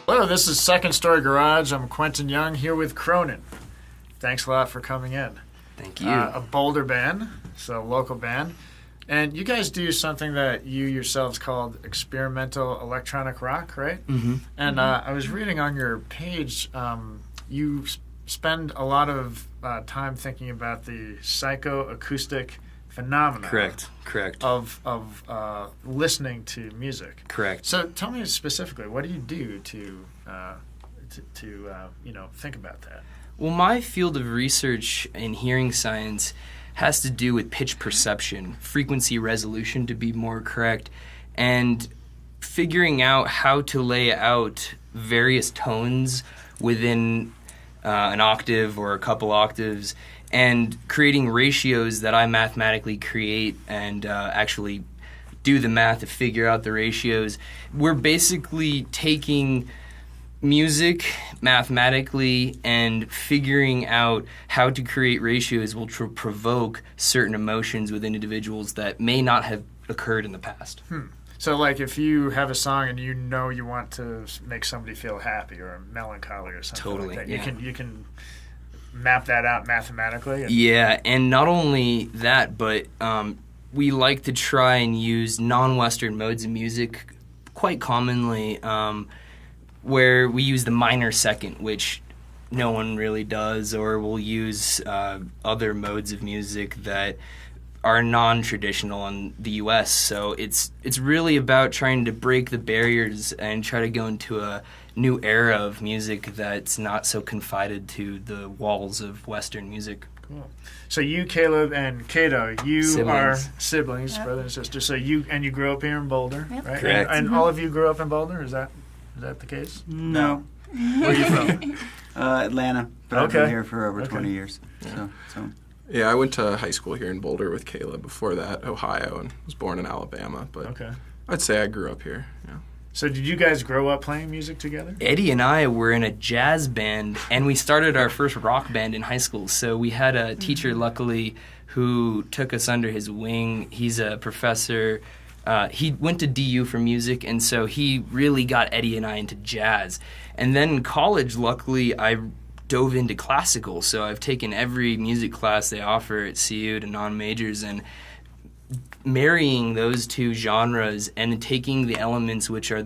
Hello, this is Second Story Garage. I'm Quentin Young here with Kronen. Thanks a lot for coming in. Thank you. A Boulder band, so a local band. And you guys do something that you yourselves called experimental electronic rock, right? Mm-hmm. And I was reading on your page, you spend a lot of time thinking about the psychoacoustic phenomena. Correct. Of listening to music. Correct. So tell me specifically, what do you do to think about that? Well, my field of research in hearing science has to do with pitch perception, frequency resolution to be more correct, and figuring out how to lay out various tones within an octave or a couple octaves, and creating ratios that I mathematically create and actually do the math to figure out the ratios. We're basically taking music mathematically and figuring out how to create ratios will provoke certain emotions within individuals that may not have occurred in the past. So, like, if you have a song and you know you want to make somebody feel happy or melancholy or something Totally, like that, yeah. you can map that out mathematically. Yeah, and not only that, but we like to try and use non-Western modes of music quite commonly, where we use the minor second, which no one really does, or we'll use other modes of music that are non-traditional in the U.S. So it's really about trying to break the barriers and try to go into a new era of music that's not so confined to the walls of Western music. Cool. So you, Caleb, and Cato, you are siblings, brother and sister. So you grew up here in Boulder, right? Correct. And all of you grew up in Boulder? Is that the case? No. Where are you from? Atlanta, but I've been here for over 20 years. So. Yeah, I went to high school here in Boulder with Caleb. Before that, Ohio, and was born in Alabama. But I'd say I grew up here. Yeah. So did you guys grow up playing music together? Eddie and I were in a jazz band, and we started our first rock band in high school. So we had a teacher, luckily, who took us under his wing. He's a professor. He went to DU for music, and so he really got Eddie and I into jazz. And then in college, luckily, I dove into classical. So I've taken every music class they offer at CU to non-majors, and marrying those two genres and taking the elements which are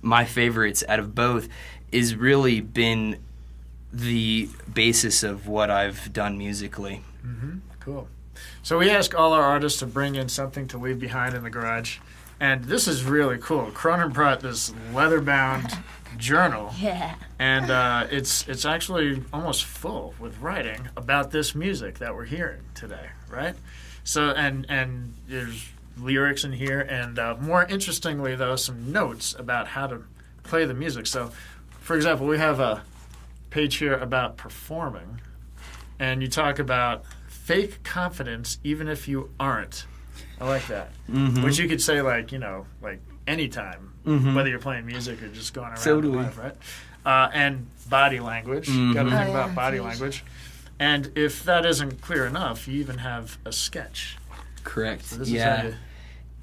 my favorites out of both is really been the basis of what I've done musically. Mm-hmm. Cool. So we ask all our artists to bring in something to leave behind in the garage, and this is really cool. Kronen brought this leather-bound journal, and it's actually almost full with writing about this music that we're hearing today, right? So and there's lyrics in here, and more interestingly, though, some notes about how to play the music. So, for example, we have a page here about performing, and you talk about fake confidence even if you aren't. I like that. Mm-hmm. Which you could say like anytime, whether you're playing music or just going around in life, right? And body language. Got to think about body language. And if that isn't clear enough, you even have a sketch. Correct. So this is how you...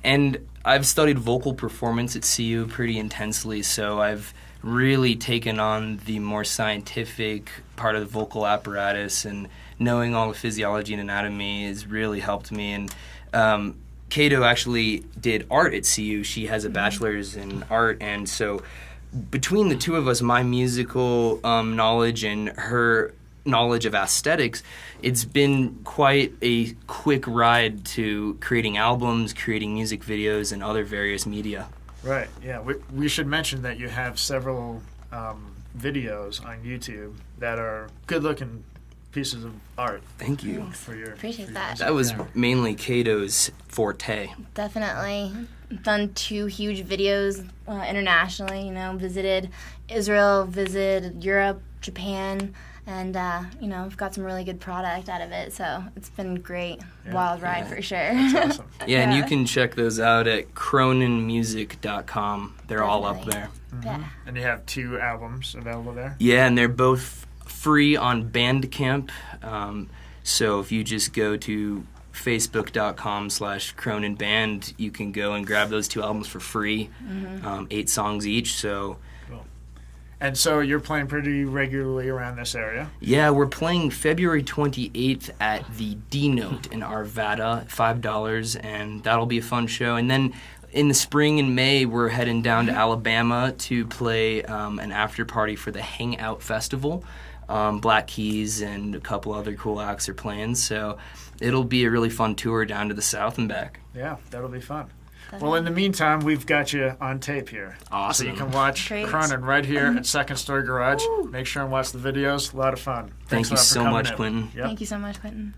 And I've studied vocal performance at CU pretty intensely, so I've really taken on the more scientific part of the vocal apparatus, and knowing all the physiology and anatomy has really helped me. And Cato actually did art at CU. She has a bachelor's in art, and so between the two of us, my musical knowledge and her knowledge of aesthetics, it's been quite a quick ride to creating albums, creating music videos, and other various media. Right, yeah. We should mention that you have several videos on YouTube that are good-looking pieces of art. Thank you. Appreciate that. That was mainly Cato's forte. Definitely. Done 2 huge videos internationally, visited Israel, visited Europe, Japan, and, we've got some really good product out of it, so it's been a great wild ride for sure. That's awesome. And you can check those out at kronenmusic.com. They're all up there. Mm-hmm. Yeah. And you have 2 albums available there? Yeah, and they're both free on Bandcamp. So if you just go to facebook.com/KronenBand, you can go and grab those 2 albums for free, 8 songs each. So cool. And so you're playing pretty regularly around this area? Yeah, we're playing February 28th at the D-Note in Arvada, $5, and that'll be a fun show. And then in the spring and May, we're heading down to Alabama to play an after party for the Hangout Festival. Black Keys and a couple other cool acts are playing, so it'll be a really fun tour down to the South and back. Yeah, that'll be fun. Well, in the meantime, we've got you on tape here. Awesome. So you can watch Kronen right here at Second Story Garage. Make sure and watch the videos. A lot of fun. Thank you so much, Quentin. Thank you so much, Quentin.